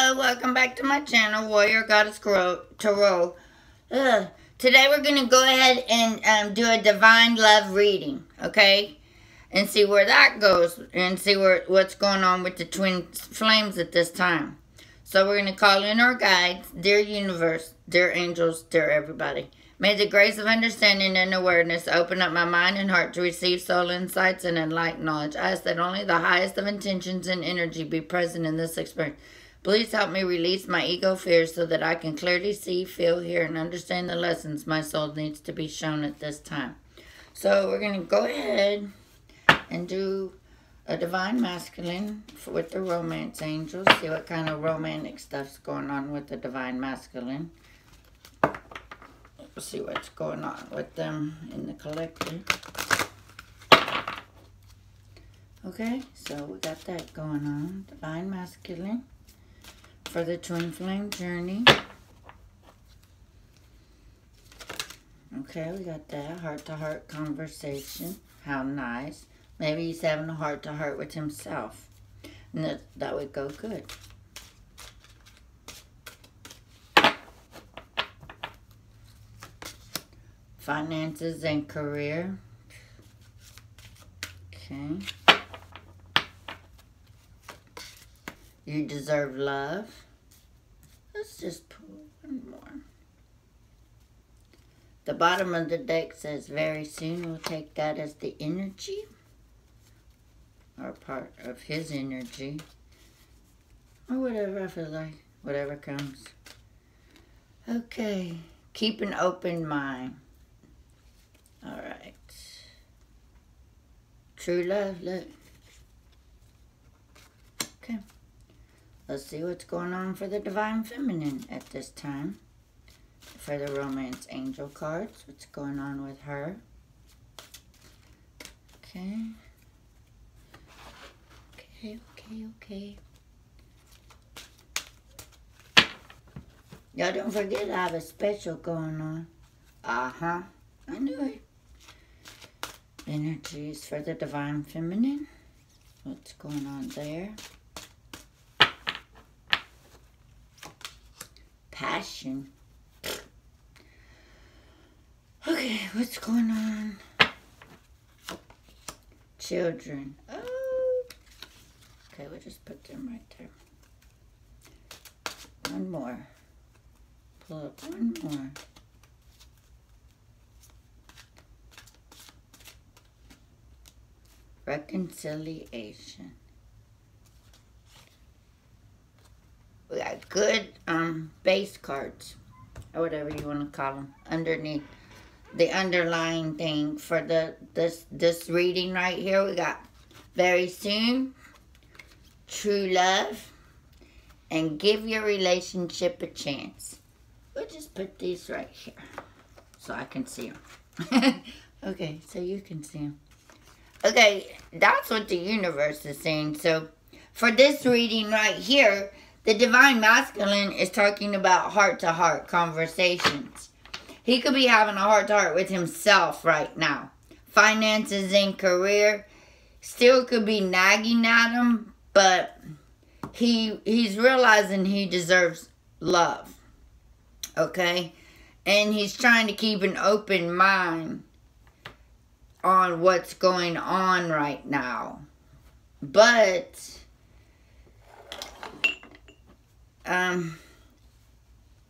Hello, welcome back to my channel, Warrior Goddess Tarot. Today we're going to go ahead and do a divine love reading, okay? And see where that goes and see what's going on with the twin flames at this time. So we're going to call in our guides, dear universe, dear angels, dear everybody. May the grace of understanding and awareness open up my mind and heart to receive soul insights and enlightened knowledge. I ask that only the highest of intentions and energy be present in this experience. Please help me release my ego fears so that I can clearly see, feel, hear, and understand the lessons my soul needs to be shown at this time. So we're going to go ahead and do a divine masculine with the romance angels. See what kind of romantic stuff's going on with the divine masculine. See what's going on with them in the collective. Okay, so we got that going on. Divine masculine for the twin flame journey. Okay, we got that heart-to-heart conversation. How nice. Maybe he's having a heart-to-heart with himself, and that would go good. Finances and career. Okay. You deserve love. Let's just pull one more. The bottom of the deck says very soon. We'll take that as the energy, or part of his energy, or whatever I feel like, whatever comes. Okay. Keep an open mind. All right. True love, look. Okay. Let's see what's going on for the divine feminine at this time. For the romance angel cards, what's going on with her. Okay. Okay. Y'all don't forget I have a special going on. Uh-huh. I knew it. Energies for the divine feminine. What's going on there? Passion. Okay, what's going on? Children. Oh. Okay, we'll just put them right there. One more. Pull up one more. Reconciliation. We got good base cards, or whatever you want to call them, underneath the underlying thing for this reading right here. We got very soon, true love, and give your relationship a chance. We'll just put these right here so I can see them. Okay, so you can see them. Okay, that's what the universe is saying. So, for this reading right here, the divine masculine is talking about heart-to-heart conversations. He could be having a heart-to-heart with himself right now. Finances and career still could be nagging at him, but he's realizing he deserves love. Okay? And he's trying to keep an open mind on what's going on right now. But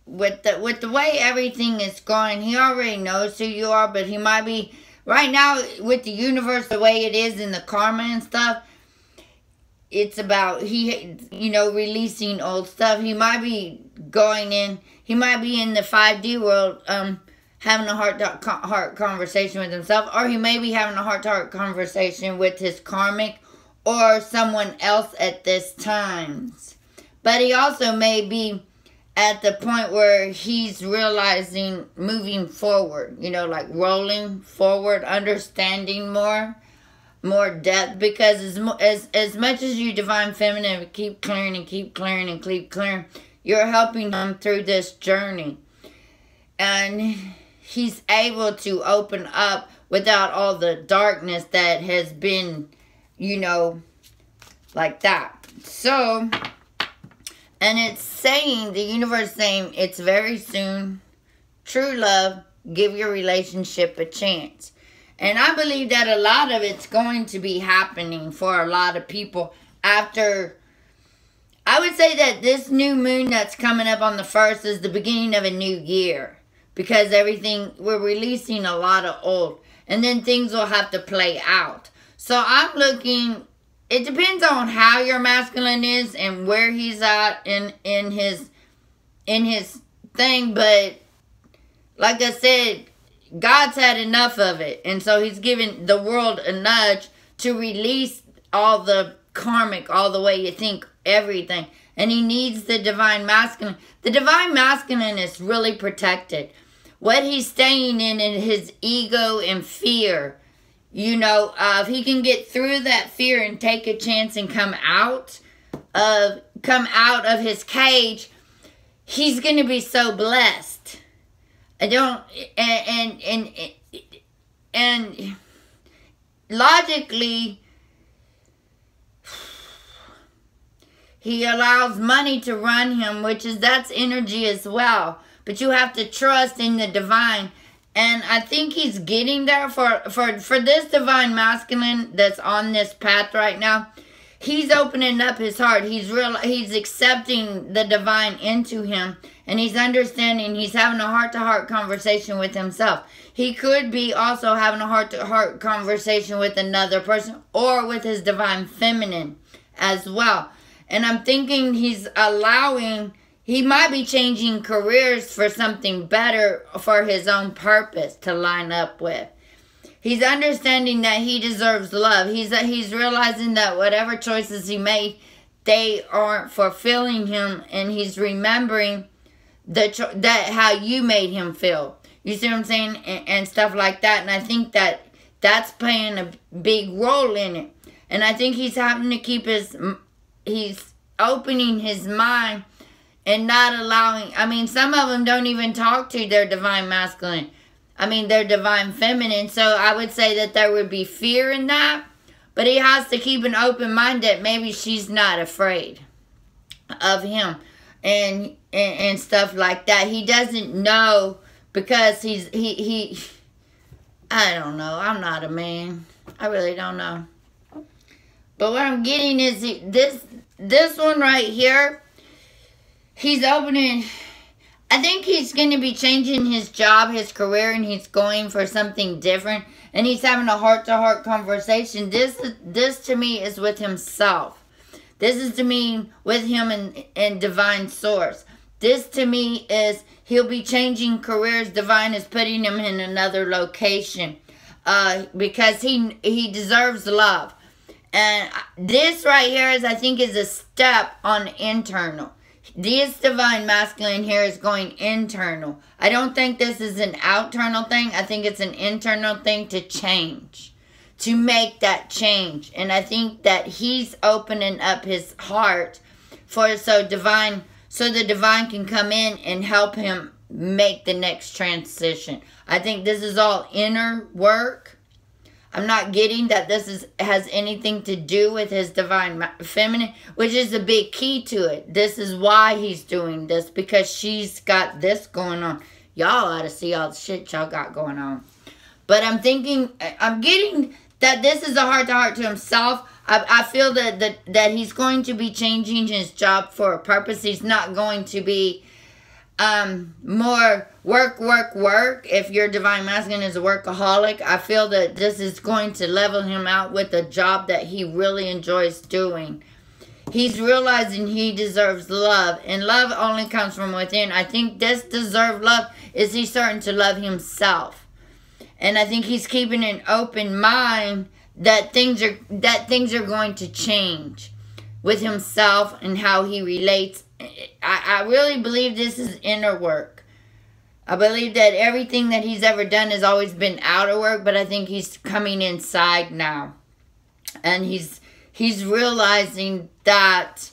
with the way everything is going, he already knows who you are, but he might be right now with the universe, the way it is in the karma and stuff. It's about releasing old stuff. He might be going in. He might be in the 5D world, having a heart-to-heart conversation with himself, or he may be having a heart-to-heart conversation with his karmic or someone else at this time. But he also may be at the point where he's realizing moving forward, like rolling forward, understanding more depth, because as much as you divine feminine keep clearing and keep clearing and keep clearing, you're helping him through this journey. And he's able to open up without all the darkness that has been, like that. So, And it's saying, the universe saying, it's very soon. True love, give your relationship a chance. And I believe that a lot of it's going to be happening for a lot of people after. I would say that this new moon that's coming up on the 1st is the beginning of a new year. Because everything, we're releasing a lot of old. And then things will have to play out. So I'm looking, it depends on how your masculine is and where he's at in his thing. But like I said, God's had enough of it. And so he's giving the world a nudge to release all the karmic, all the way you think, everything. And he needs the divine masculine. The divine masculine is really protected. What he's staying in his ego and fear. You know, if he can get through that fear and take a chance and come out of his cage, he's going to be so blessed. And logically, he allows money to run him, that's energy as well. But you have to trust in the divine. And I think he's getting there for this divine masculine that's on this path right now. He's opening up his heart. He's accepting the divine into him. And he's understanding. He's having a heart-to-heart conversation with himself. He could be also having a heart-to-heart conversation with another person. Or with his divine feminine as well. And I'm thinking he's allowing. He might be changing careers for something better for his own purpose to line up with. He's understanding that he deserves love. He's realizing that whatever choices he made, they aren't fulfilling him. And he's remembering that how you made him feel. You see what I'm saying? And stuff like that. And I think that that's playing a big role in it. And I think he's having to keep he's opening his mind and not allowing, some of them don't even talk to their divine masculine. Their divine feminine. So I would say that there would be fear in that. But he has to keep an open mind that maybe she's not afraid of him. And stuff like that. He doesn't know because he I don't know. I'm not a man. I really don't know. But what I'm getting is this one right here. He's opening. I think he's going to be changing his job, his career, and he's going for something different. And he's having a heart-to-heart conversation. This to me is with himself. This is to me with him and divine source. This to me is he'll be changing careers. Divine is putting him in another location because he deserves love. And this right here I think is a step on internal. This divine masculine here is going internal. I don't think this is an external thing. I think it's an internal thing to change. To make that change. And I think that he's opening up his heart so the divine can come in and help him make the next transition. I think this is all inner work. I'm not getting that this has anything to do with his divine feminine, which is a big key to it. This is why he's doing this, because she's got this going on. Y'all ought to see all the shit y'all got going on. But I'm getting that this is a heart-to-heart to himself. I feel that he's going to be changing his job for a purpose. He's not going to be more work. If your divine masculine is a workaholic, I feel that this is going to level him out with a job that he really enjoys doing. He's realizing he deserves love, and love only comes from within. I think this deserved love is he's starting to love himself. And I think he's keeping an open mind that things are going to change with himself and how he relates. I really believe this is inner work. I believe that everything that he's ever done has always been outer work, but I think he's coming inside now. And he's realizing that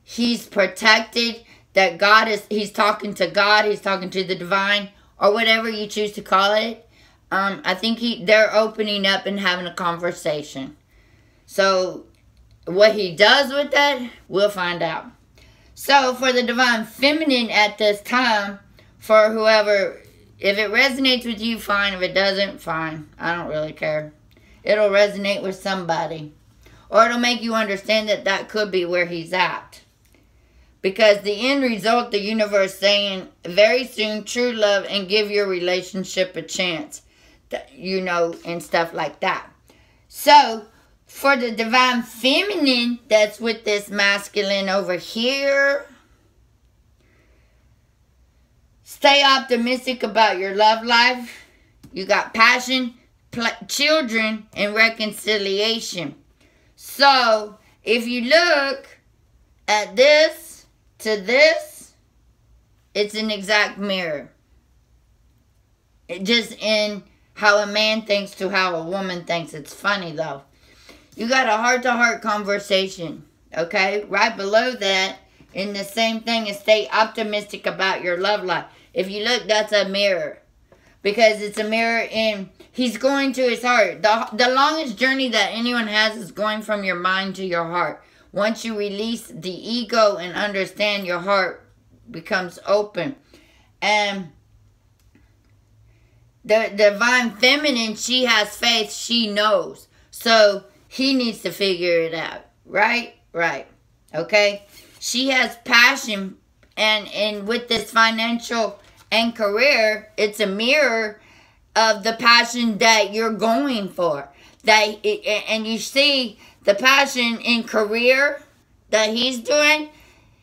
he's protected, that he's talking to God, he's talking to the divine, or whatever you choose to call it. I think they're opening up and having a conversation. So what he does with that, we'll find out. So for the Divine Feminine at this time, for whoever, if it resonates with you, fine. If it doesn't, fine. I don't really care. It'll resonate with somebody. Or it'll make you understand that that could be where he's at. Because the end result, the universe saying, very soon, true love and give your relationship a chance. You know, and stuff like that. So, for the Divine Feminine that's with this masculine over here, stay optimistic about your love life. You got passion, children, and reconciliation. So, if you look at this to this, it's an exact mirror. It just in how a man thinks to how a woman thinks. It's funny, though. You got a heart-to-heart conversation, okay? Right below that, in the same thing, is stay optimistic about your love life. If you look, that's a mirror. Because it's a mirror in, he's going to his heart. The longest journey that anyone has is going from your mind to your heart. Once you release the ego and understand, your heart becomes open. And the Divine Feminine, she has faith, she knows. So, he needs to figure it out. Right? Right. Okay? She has passion, and with this financial and career, it's a mirror of the passion that you're going for. And you see the passion in career that he's doing.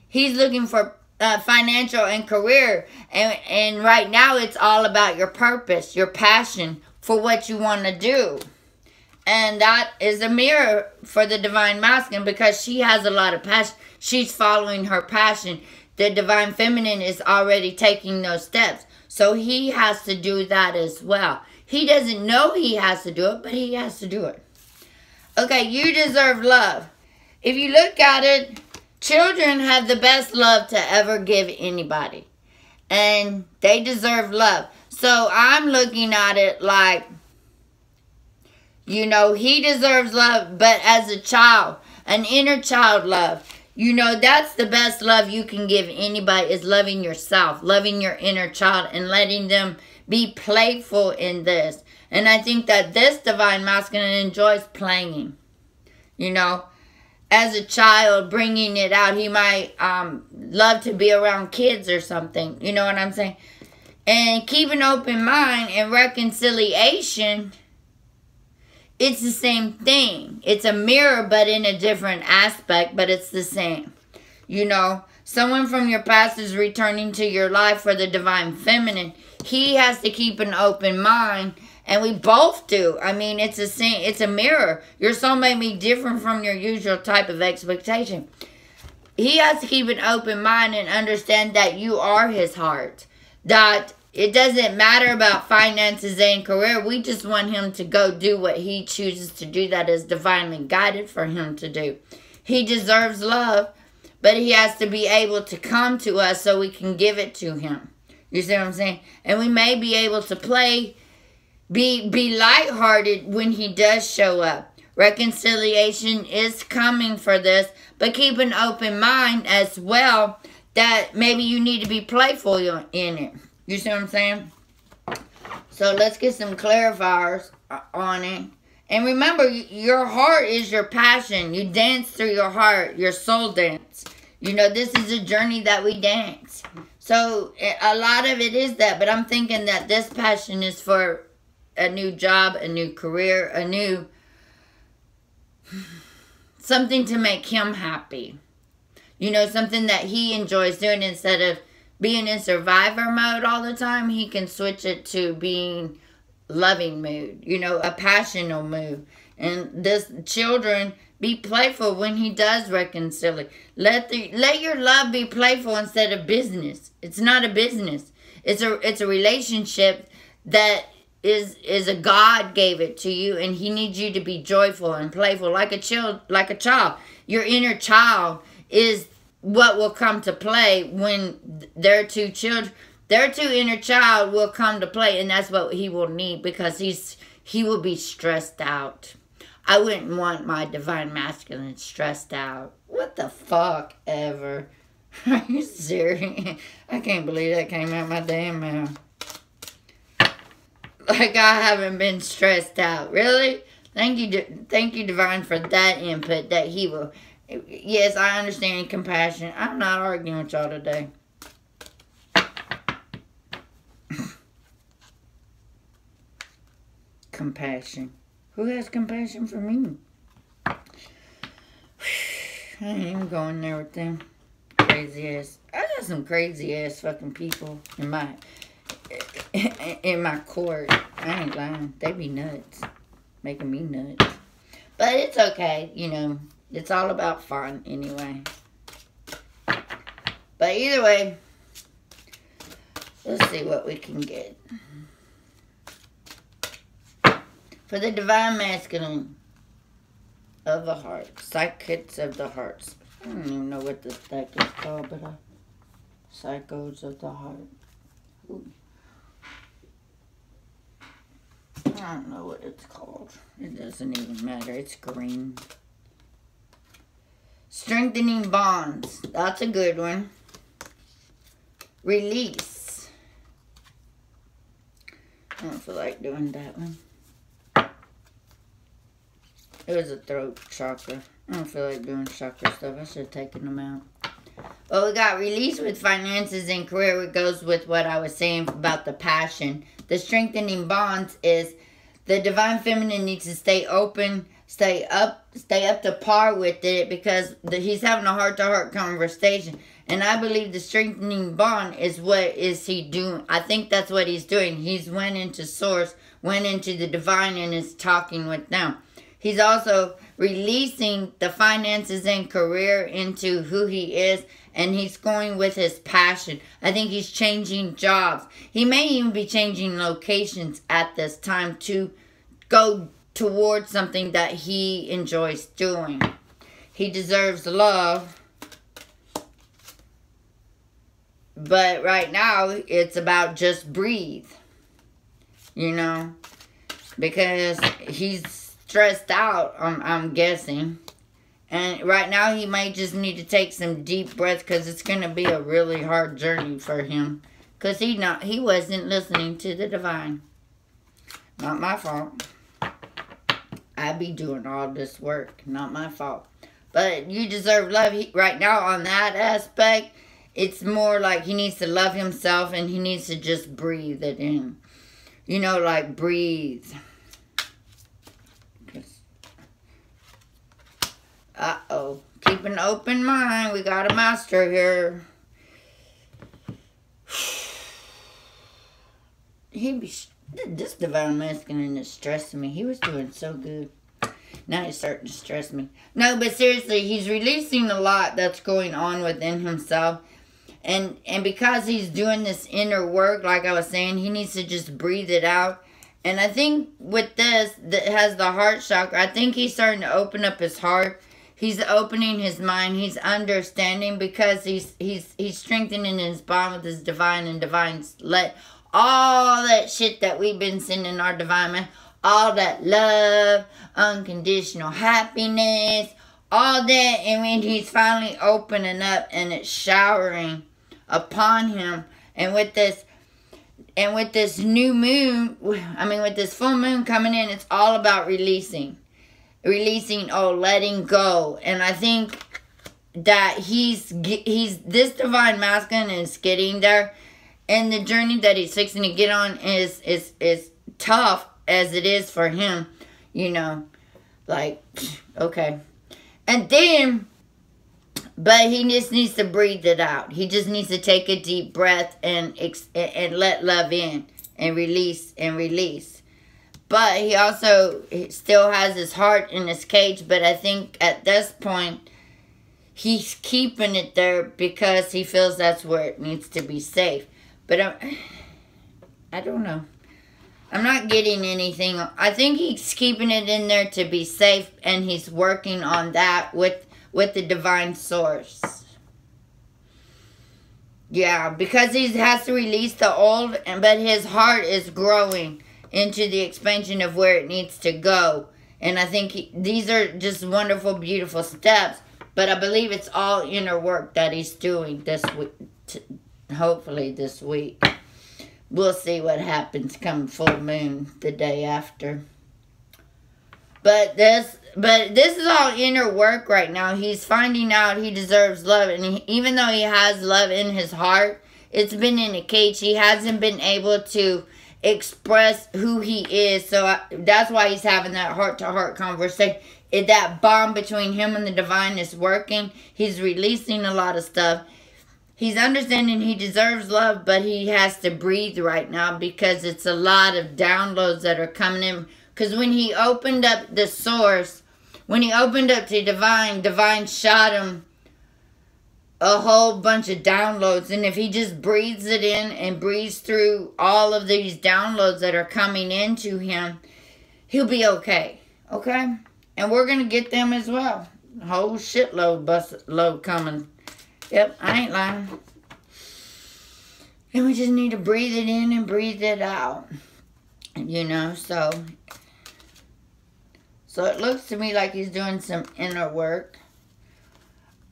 He's looking for financial and career. And right now, it's all about your purpose, your passion for what you want to do. And that is a mirror for the Divine Masculine because she has a lot of passion. She's following her passion. The Divine Feminine is already taking those steps. So he has to do that as well. He doesn't know he has to do it, but he has to do it. Okay, you deserve love. If you look at it, children have the best love to ever give anybody. And they deserve love. So I'm looking at it like, you know, he deserves love, but as a child, an inner child love. You know, that's the best love you can give anybody is loving yourself, loving your inner child, and letting them be playful in this. And I think that this Divine Masculine enjoys playing. You know, as a child, bringing it out. He might love to be around kids or something. You know what I'm saying? And keep an open mind and reconciliation. It's the same thing. It's a mirror, but in a different aspect, but it's the same. You know, someone from your past is returning to your life for the Divine Feminine. He has to keep an open mind, and we both do. I mean, it's the same. It's a mirror. Your soul may be different from your usual type of expectation. He has to keep an open mind and understand that you are his heart. That it doesn't matter about finances and career. We just want him to go do what he chooses to do that is divinely guided for him to do. He deserves love, but he has to be able to come to us so we can give it to him. You see what I'm saying? And we may be able to play, be lighthearted when he does show up. Reconciliation is coming for this, but keep an open mind as well that maybe you need to be playful in it. You see what I'm saying? So let's get some clarifiers on it. And remember, your heart is your passion. You dance through your heart, your soul dance. You know, this is a journey that we dance. So a lot of it is that. But I'm thinking that this passion is for a new job, a new career, a new something to make him happy. You know, something that he enjoys doing instead of being in survivor mode all the time. He can switch it to being loving mood, you know, a passionate mood. And this children, be playful when he does reconcile. Let your love be playful instead of business. It's not a business. It's a relationship that is a God gave it to you, and he needs you to be joyful and playful like a child. Your inner child is what will come to play when their two children, their two inner child will come to play, and that's what he will need because he will be stressed out. I wouldn't want my Divine Masculine stressed out. What the fuck ever. Are you serious? I can't believe that came out my damn mouth. Like I haven't been stressed out. Really? Thank you, Divine, for that input. That he will. Yes, I understand compassion. I'm not arguing with y'all today. Compassion. Who has compassion for me? I ain't even going there with them. Crazy ass. I got some crazy ass fucking people in my court. I ain't lying. They be nuts. Making me nuts. But it's okay, you know. It's all about fun anyway. But either way, let's see what we can get. For the Divine Masculine of the Heart. Psychics of the Hearts. I don't even know what this deck is called, but Psychos of the Heart. Ooh. I don't know what it's called. It doesn't even matter. It's green. Strengthening bonds. That's a good one. Release. I don't feel like doing that one. It was a throat chakra. I don't feel like doing chakra stuff. I should have taken them out. Well, we got release with finances and career. It goes with what I was saying about the passion. The strengthening bonds is the Divine Feminine needs to stay open, stay up to par with it, because he's having a heart-to-heart conversation. And I believe the strengthening bond is what is he doing. I think that's what he's doing. He's went into source, went into the divine, and is talking with them. He's also releasing the finances and career into who he is, and he's going with his passion. I think he's changing jobs. He may even be changing locations at this time to go towards something that he enjoys doing. He deserves love. But right now, it's about just breathe. You know? Because he's stressed out, I'm guessing. And right now, he might just need to take some deep breaths, because it's going to be a really hard journey for him. Because he wasn't listening to the divine. Not my fault. I be doing all this work. Not my fault. But you deserve love. Right now, on that aspect, it's more like he needs to love himself, and he needs to just breathe it in. You know, like breathe. Uh-oh. Keep an open mind. We got a master here. This Divine Masculine is stressing me. He was doing so good. Now he's starting to stress me. No, but seriously, he's releasing a lot that's going on within himself. And because he's doing this inner work, like I was saying, he needs to just breathe it out. And I think with this, that has the heart chakra, I think he's starting to open up his heart. He's opening his mind. He's understanding, because he's strengthening his bond with his divine, and divine's let all that shit that we've been sending our divine man, all that love, unconditional happiness, all that, and when he's finally opening up and it's showering upon him, and with this new moon, with this full moon coming in, it's all about releasing, letting go. And I think that this Divine Masculine is getting there, and the journey that he's fixing to get on is tough as it is for him, you know, like, okay. And then, but he just needs to breathe it out. He just needs to take a deep breath and let love in, and release and release. But he also still has his heart in his cage. But I think at this point, he's keeping it there because he feels that's where it needs to be safe. But I don't know. I'm not getting anything. I think he's keeping it in there to be safe, and he's working on that with the divine source. Yeah, because he has to release the old, but his heart is growing into the expansion of where it needs to go. And I think these are just wonderful, beautiful steps. But I believe it's all inner work that he's doing this week. Hopefully this week. We'll see what happens come full moon the day after. But this is all inner work right now. He's finding out he deserves love. And even though he has love in his heart, it's been in a cage. He hasn't been able to express who he is. So that's why he's having that heart-to-heart conversation. That bond between him and the divine is working. He's releasing a lot of stuff. He's understanding he deserves love, but he has to breathe right now because it's a lot of downloads that are coming in. Because when he opened up the source, when he opened up to divine shot him a whole bunch of downloads. And if he just breathes it in and breathes through all of these downloads that are coming into him, he'll be okay. Okay? And we're going to get them as well. A whole shitload load coming. Yep, I ain't lying. And we just need to breathe it in and breathe it out. You know, so it looks to me like he's doing some inner work.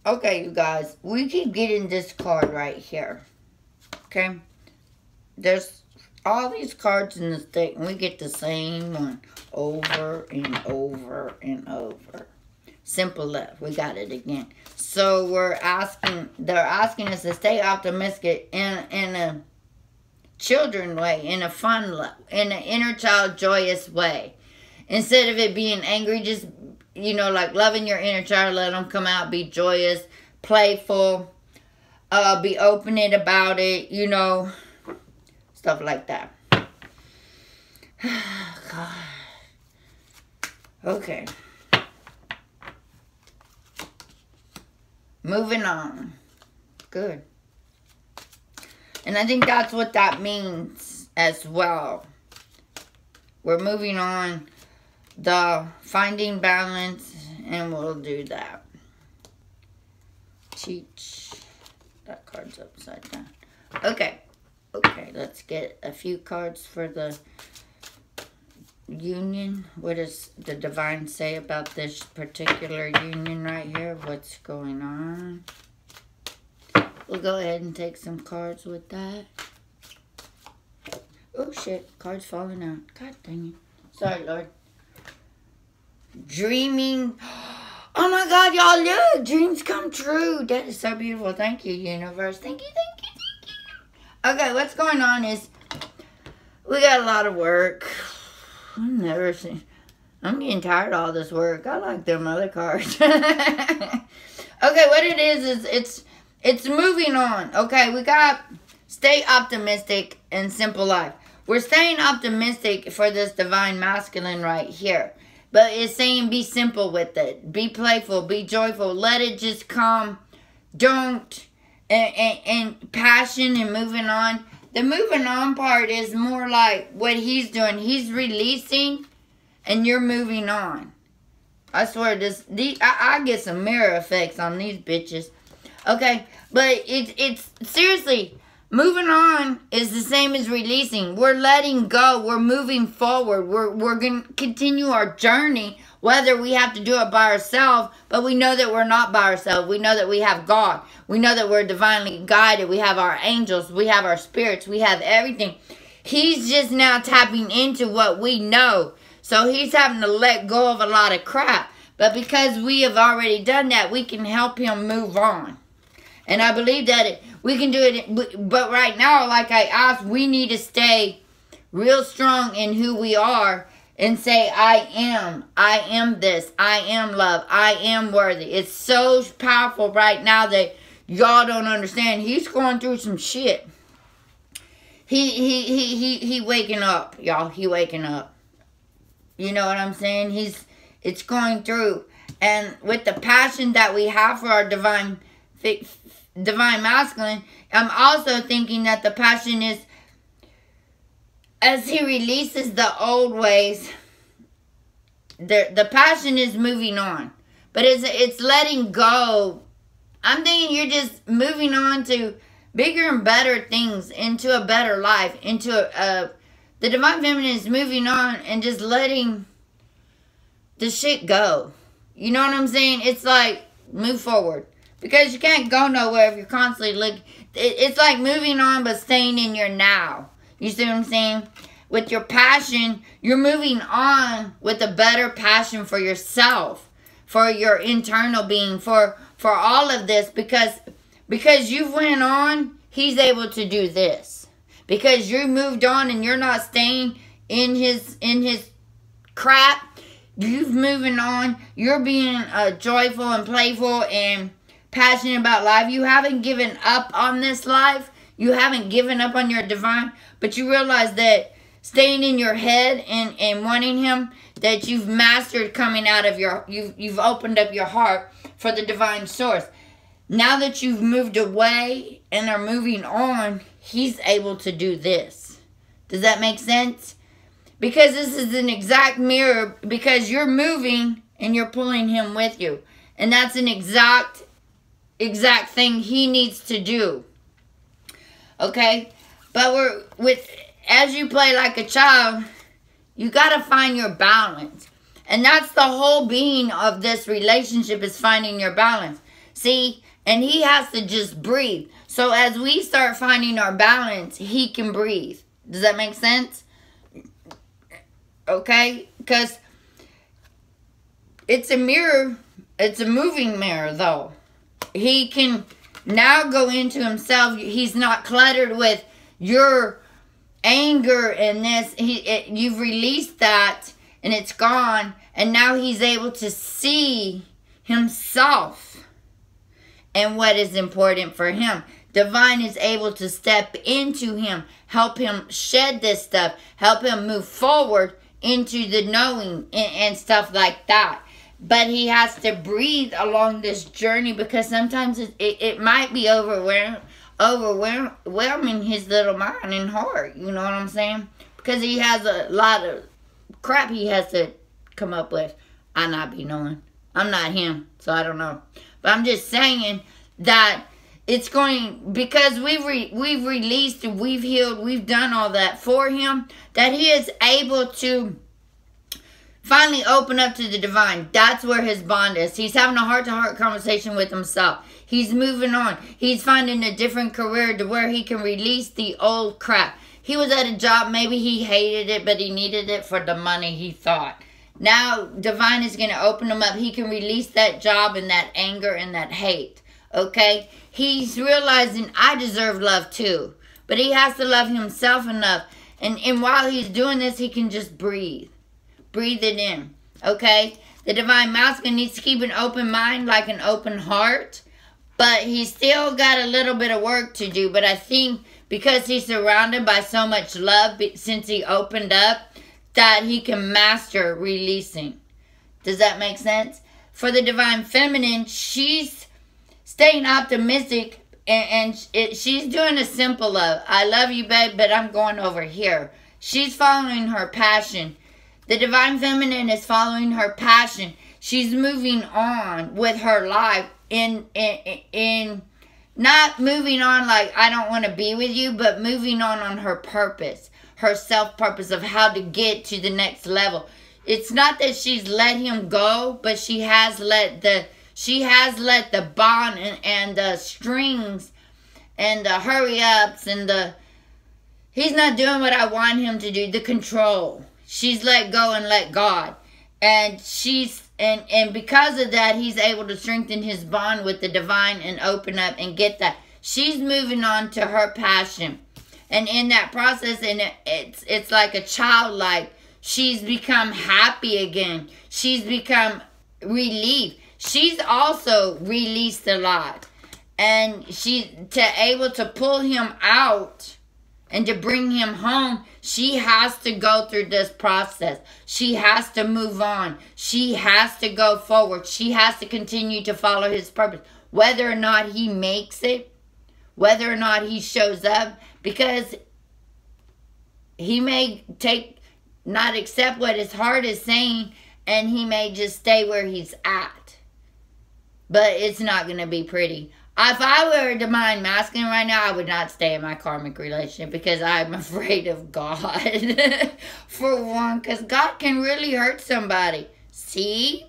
Okay, you guys, we keep getting this card right here. Okay? There's all these cards in this deck, and we get the same one over and over and over. Simple love. We got it again. So they're asking us to stay optimistic in a children way, in a fun love, in an inner child joyous way. Instead of it being angry, just, you know, like loving your inner child, let them come out, be joyous, playful, be open about it, you know, stuff like that. God. Okay. Moving on. Good. And I think that's what that means as well. We're moving on. The finding balance. And we'll do that. Teach. That card's upside down. Okay. Okay, let's get a few cards for the union. What does the divine say about this particular union right here? What's going on? We'll go ahead and take some cards with that. Oh shit, cards falling out. God dang it. Sorry, Lord. Dreaming. Oh my God, y'all, look. Dreams come true. That is so beautiful. Thank you, universe. Thank you, thank you, thank you. Okay, what's going on is we got a lot of work. I'm getting tired of all this work. I like them other cards. Okay, what it is it's moving on. Okay, we got stay optimistic and simple life. We're staying optimistic for this divine masculine right here. But it's saying be simple with it. Be playful. Be joyful. Let it just come. Don't. And passion and moving on. The moving on part is more like what he's doing. He's releasing and you're moving on. I swear, I get some mirror effects on these bitches. Okay, but it's seriously, moving on is the same as releasing. We're letting go. We're moving forward. We're going to continue our journey, whether we have to do it by ourselves, but we know that we're not by ourselves. We know that we have God. We know that we're divinely guided. We have our angels. We have our spirits. We have everything. He's just now tapping into what we know. So he's having to let go of a lot of crap. But because we have already done that, we can help him move on. And I believe that we can do it. But right now, like I asked, we need to stay real strong in who we are. And say, I am this, I am love, I am worthy. It's so powerful right now that y'all don't understand. He's going through some shit. He waking up, y'all. He waking up. You know what I'm saying? It's going through. And with the passion that we have for our divine masculine, I'm also thinking that the passion is, as he releases the old ways, the passion is moving on. But it's letting go. I'm thinking you're just moving on to bigger and better things, into a better life, into the divine feminine is moving on and just letting the shit go. You know what I'm saying? It's like Move forward. Because you can't go nowhere if you're constantly looking. It's like moving on but staying in your now. You see what I'm saying? With your passion, you're moving on with a better passion for yourself, for your internal being, for all of this. Because you went on, he's able to do this. Because you moved on and you're not staying in his crap. You're moving on. You're being joyful and playful and passionate about life. You haven't given up on this life. You haven't given up on your divine. But you realize that staying in your head and wanting him, that you've mastered coming out of your, you've opened up your heart for the divine source. Now that you've moved away and are moving on, he's able to do this. Does that make sense? Because this is an exact mirror, because you're moving and you're pulling him with you. And that's an exact thing he needs to do. Okay? But as you play like a child, you got to find your balance. And that's the whole being of this relationship, is finding your balance. See? And he has to just breathe. So as we start finding our balance, he can breathe. Does that make sense? Okay? Because it's a mirror. It's a moving mirror, though. He can now go into himself. He's not cluttered with your anger and this. You've released that, and it's gone. And now he's able to see himself and what is important for him. Divine is able to step into him, help him shed this stuff, help him move forward into the knowing and stuff like that. But he has to breathe along this journey, because sometimes it might be overwhelming his little mind and heart. You know what I'm saying? Because he has a lot of crap he has to come up with. I not be knowing. I'm not him, so I don't know. But I'm just saying that it's going, because we've released, we've healed, we've done all that for him, that he is able to finally open up to the divine. That's where his bond is. He's having a heart-to-heart conversation with himself. He's moving on. He's finding a different career to where he can release the old crap. He was at a job, maybe he hated it, but he needed it for the money, he thought. Now, divine is going to open him up. He can release that job and that anger and that hate. Okay? He's realizing, I deserve love too. But he has to love himself enough. And while he's doing this, he can just breathe. Breathe it in. Okay? The divine masculine needs to keep an open mind, like an open heart. But he's still got a little bit of work to do. But I think because he's surrounded by so much love since he opened up, that he can master releasing. Does that make sense? For the divine feminine, she's staying optimistic, and she's doing a simple love. I love you, babe, but I'm going over here. She's following her passion. The divine feminine is following her passion. She's moving on with her life in not moving on like I don't want to be with you, but moving on her purpose. Her self-purpose of how to get to the next level. It's not that she's let him go, but she has let the bond and the strings and the hurry-ups and he's not doing what I want him to do, the control. She's let go and let God. And and because of that, he's able to strengthen his bond with the divine and open up and get that. She's moving on to her passion. And in that process, and it's like a childlike, she's become happy again. She's become relieved. She's also released a lot. And able to pull him out and to bring him home, she has to go through this process. She has to move on. She has to go forward. She has to continue to follow his purpose. Whether or not he makes it, whether or not he shows up, because he may not accept what his heart is saying, and he may just stay where he's at. But it's not going to be pretty. If I were a divine masculine right now, I would not stay in my karmic relationship, because I'm afraid of God. For one, because God can really hurt somebody. See?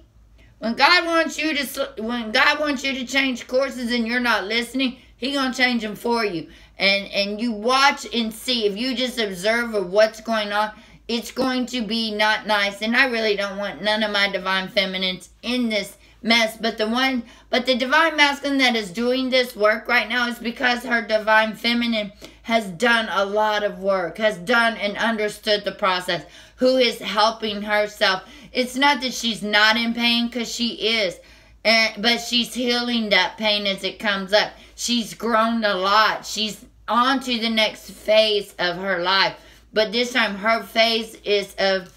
When God wants you to change courses and you're not listening, He gonna change them for you. And you watch and see. If you just observe of what's going on, it's going to be not nice. And I really don't want none of my divine feminines in this mess. But the divine masculine that is doing this work right now is because her divine feminine has done a lot of work, has done and understood the process, who is helping herself. It's not that she's not in pain, because she is, but she's healing that pain as it comes up. She's grown a lot. She's on to the next phase of her life. But this time her phase is of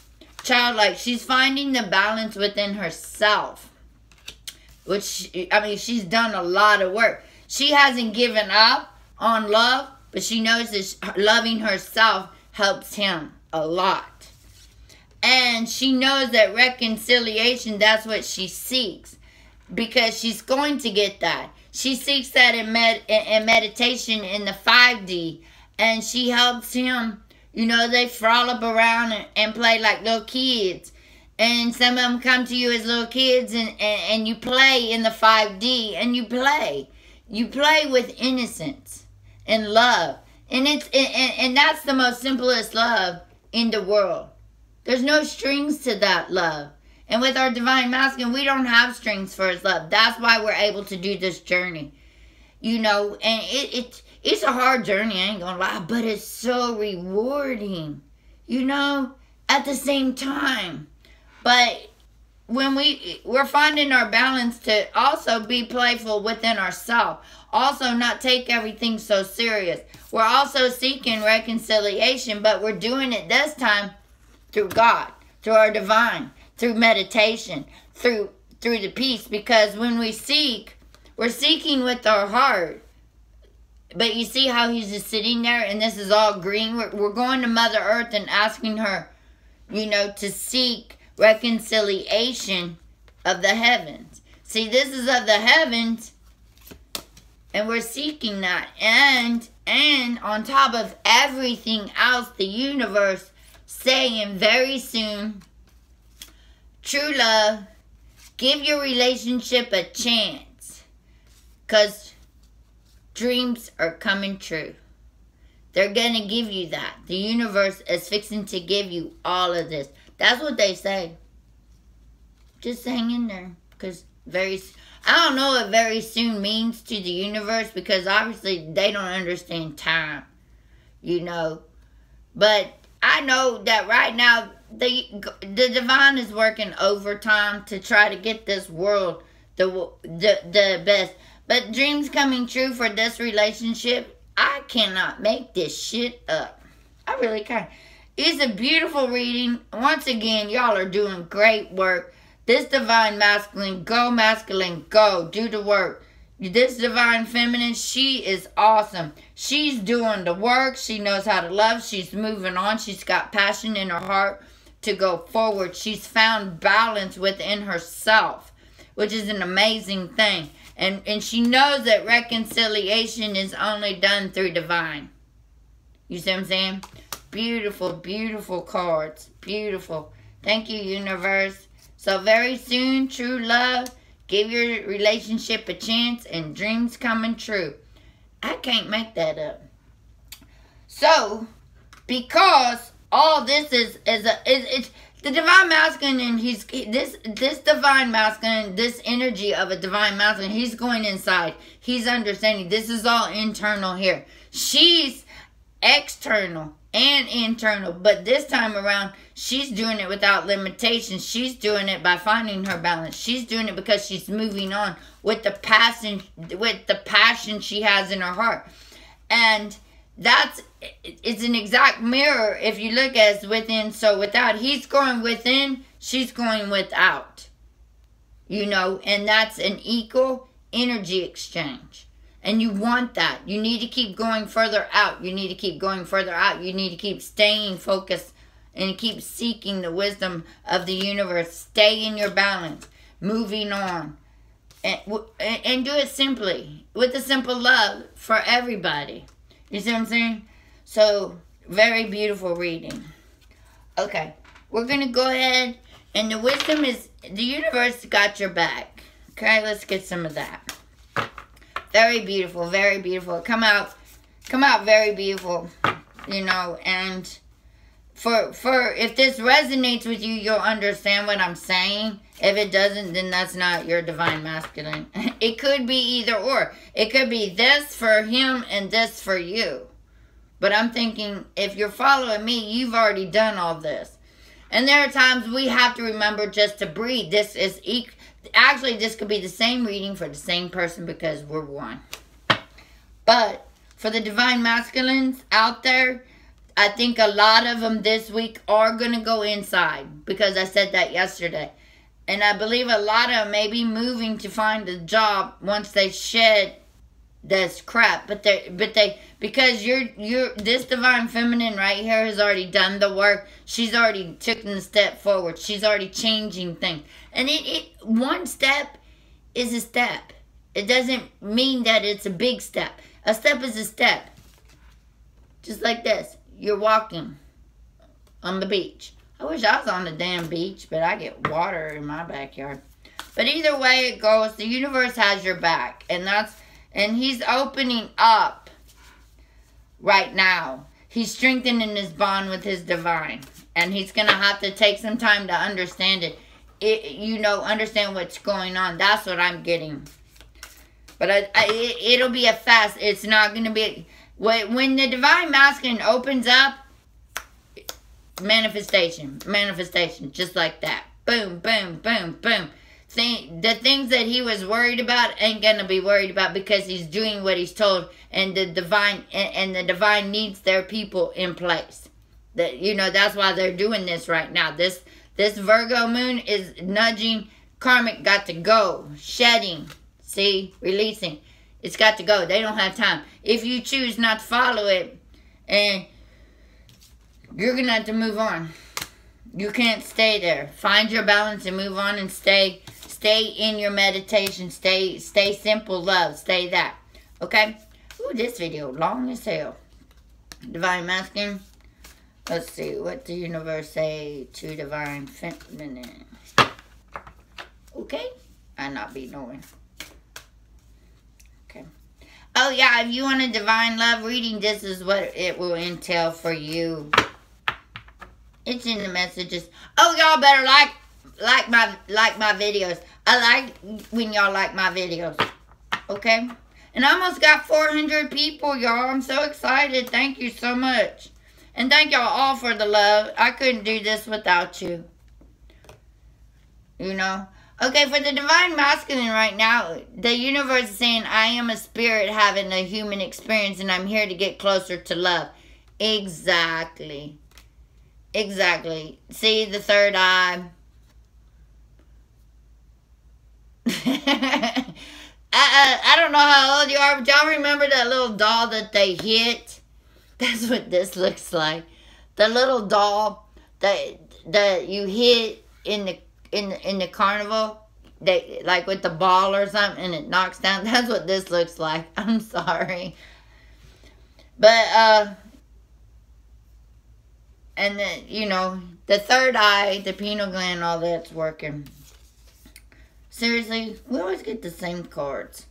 childlike. She's finding the balance within herself. Which, I mean, she's done a lot of work. She hasn't given up on love, but she knows that loving herself helps him a lot. And she knows that reconciliation, that's what she seeks. Because she's going to get that. She seeks that in meditation in the 5D. And she helps him. You know, they frolic around and play like little kids. And some of them come to you as little kids and you play in the 5D. And you play. You play with innocence and love. And that's the most simplest love in the world. There's no strings to that love. And with our divine masculine, we don't have strings for his love. That's why we're able to do this journey. You know, and it's a hard journey, I ain't gonna lie, but it's so rewarding, you know, at the same time. But when we're finding our balance to also be playful within ourselves, also not take everything so serious. We're also seeking reconciliation, but we're doing it this time through God, through our divine, through meditation, through the peace. Because when we seek, we're seeking with our heart. But you see how he's just sitting there and this is all green? We're going to Mother Earth and asking her, you know, to seek reconciliation of the heavens. See, this is of the heavens, and we're seeking that. And on top of everything else, the universe saying very soon, true love, give your relationship a chance. Because dreams are coming true. They're going to give you that. The universe is fixing to give you all of this. That's what they say. Just hang in there. Because I don't know what very soon means to the universe. Because obviously they don't understand time. You know. But I know that right now the divine is working overtime to try to get this world the best. But dreams coming true for this relationship, I cannot make this shit up. I really can't. It's a beautiful reading. Once again, y'all are doing great work. This divine masculine, go, do the work. This divine feminine, she is awesome. She's doing the work. She knows how to love. She's moving on. She's got passion in her heart to go forward. She's found balance within herself, which is an amazing thing. And she knows that reconciliation is only done through divine. You see what I'm saying? Beautiful, beautiful cards. Beautiful. Thank you, universe. So very soon, true love, give your relationship a chance, and dreams coming true. I can't make that up. So, because all this is the divine masculine, and this divine masculine, this energy of a divine masculine, he's going inside. He's understanding. This is all internal here. She's external and internal, but this time around, she's doing it without limitations. She's doing it by finding her balance. She's doing it because she's moving on with the passion she has in her heart. And it's an exact mirror. If you look as within, so without. He's going within, she's going without. You know, and that's an equal energy exchange. And you want that. You need to keep going further out. You need to keep going further out. You need to keep staying focused and keep seeking the wisdom of the universe. Stay in your balance. Moving on. And do it simply. With a simple love for everybody. You see what I'm saying? So, very beautiful reading. Okay. We're going to go ahead And the wisdom is, the universe got your back. Okay, let's get some of that. Very beautiful, very beautiful. Come out very beautiful, you know. And for if this resonates with you, you'll understand what I'm saying. If it doesn't, then that's not your divine masculine. It could be either or. It could be this for him and this for you. But I'm thinking, if you're following me, you've already done all this. And there are times we have to remember just to breathe. This is actually, this could be the same reading for the same person because we're one. But for the divine masculines out there, I think a lot of them this week are going to go inside because I said that yesterday. And I believe a lot of them may be moving to find a job once they shed this crap. But they because this divine feminine right here has already done the work. She's already taken the step forward. She's already changing things. And one step is a step. It doesn't mean that it's a big step. A step is a step. Just like this. You're walking on the beach. I wish I was on the damn beach, but I get water in my backyard. But either way it goes, the universe has your back. And he's opening up right now. He's strengthening his bond with his divine. And he's going to have to take some time to understand it. Understand what's going on. That's what I'm getting. But it'll be a fast. It's not going to be... When the divine masculine opens up, manifestation. Just like that. Boom, boom, boom, boom. The things that he was worried about ain't going to be worried about because he's doing what he's told. And the divine needs their people in place. That's why they're doing this right now. This Virgo moon is nudging. Karmic got to go. Shedding. See? Releasing. It's got to go. They don't have time. If you choose not to follow it, and you're going to have to move on. You can't stay there. Find your balance and move on and stay in your meditation. Stay simple love. Stay that. Okay? Ooh, this video long as hell. Divine masculine. Let's see. What the universe say to divine feminine? Okay? I not be knowing. Okay. Oh yeah, if you want a divine love reading, this is what it will entail for you. It's in the messages. Oh, y'all better like my videos. I like when y'all like my videos. Okay? And I almost got 400 people, y'all. I'm so excited. Thank you so much. And thank y'all all for the love. I couldn't do this without you. Okay, for the divine masculine right now, the universe is saying, I am a spirit having a human experience and I'm here to get closer to love. Exactly. Exactly. See the third eye? I don't know how old you are, but y'all remember that little doll that they hit? That's what this looks like. The little doll that you hit in the carnival, like with the ball or something, and it knocks down. That's what this looks like. I'm sorry, but and then the third eye, the pineal gland, all that's working. Seriously, we always get the same cards.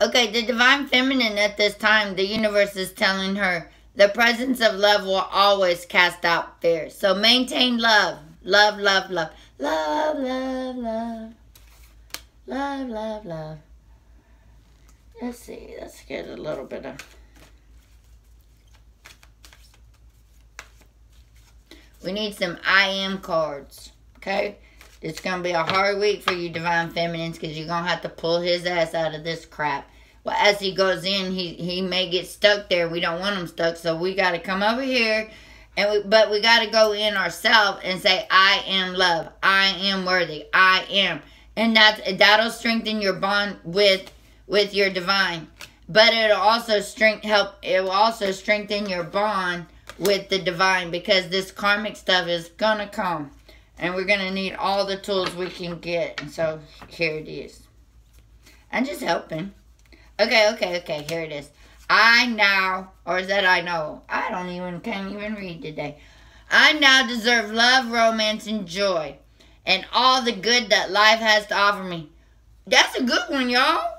Okay, the divine feminine at this time, the universe is telling her the presence of love will always cast out fear. So maintain love. Love, love, love. Love, love, love. Love, love, love. Let's see. Let's get a little bit of... We need some I am cards. Okay? It's going to be a hard week for you divine feminines because you're going to have to pull his ass out of this crap. Well, as he goes in, he may get stuck there. We don't want him stuck, so we got to come over here. But we got to go in ourselves and say, I am love. I am worthy. I am. And that'll strengthen your bond with your divine. But it'll also it will also strengthen your bond with the divine because this karmic stuff is going to come. And we're going to need all the tools we can get. And so here it is. I'm just helping. Okay. Here it is. I now, or is that I know? Can't even read today. I now deserve love, romance, and joy. and all the good that life has to offer me. That's a good one, y'all.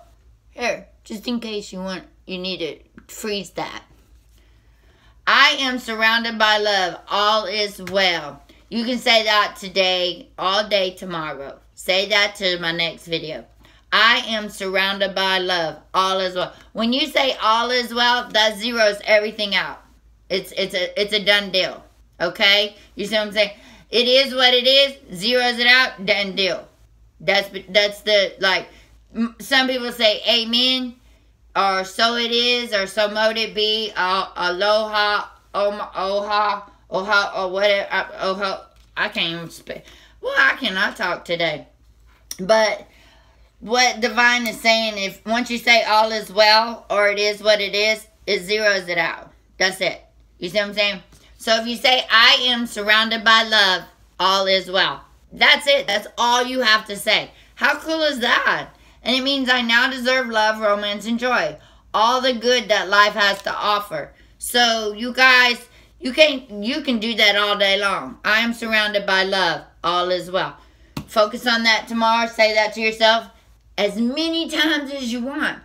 Here, just in case you need to freeze that. I am surrounded by love. All is well. You can say that today, all day tomorrow. Say that to my next video. I am surrounded by love. All is well. When you say all is well, that zeroes everything out. It's a done deal. Okay? You see what I'm saying? It is what it is. Zeroes it out. Done deal. That's the, like, some people say amen, or so it is, or so mote it be, aloha, oha, or whatever, oha. I can't even speak. Well, I cannot talk today. But what Divine is saying, if once you say all is well, or it is what it is, it zeroes it out. That's it. You see what I'm saying? So if you say, I am surrounded by love, all is well. That's it. That's all you have to say. How cool is that? And it means I now deserve love, romance, and joy. All the good that life has to offer. So you guys, you can do that all day long. I am surrounded by love. All is well. Focus on that tomorrow. Say that to yourself as many times as you want.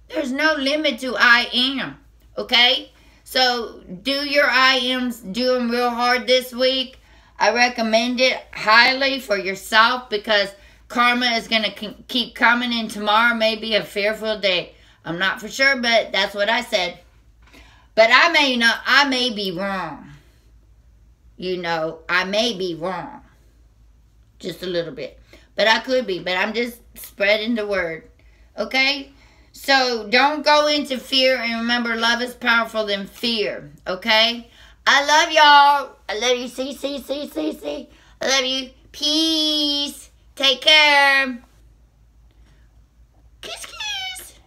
There's no limit to I am. Okay? So do your I ams. Do them real hard this week. I recommend it highly for yourself because karma is going to keep coming, and tomorrow may be a fearful day. I'm not for sure, but that's what I said. But I may be wrong. You know, I may be wrong. Just a little bit. But I could be, but I'm just spreading the word. Okay? So don't go into fear, and remember, love is powerful than fear. Okay? I love y'all. I love you. See. I love you. Peace. Take care. Kiss, kiss.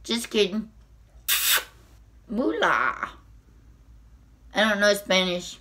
Just kidding. Moolah. I don't know Spanish.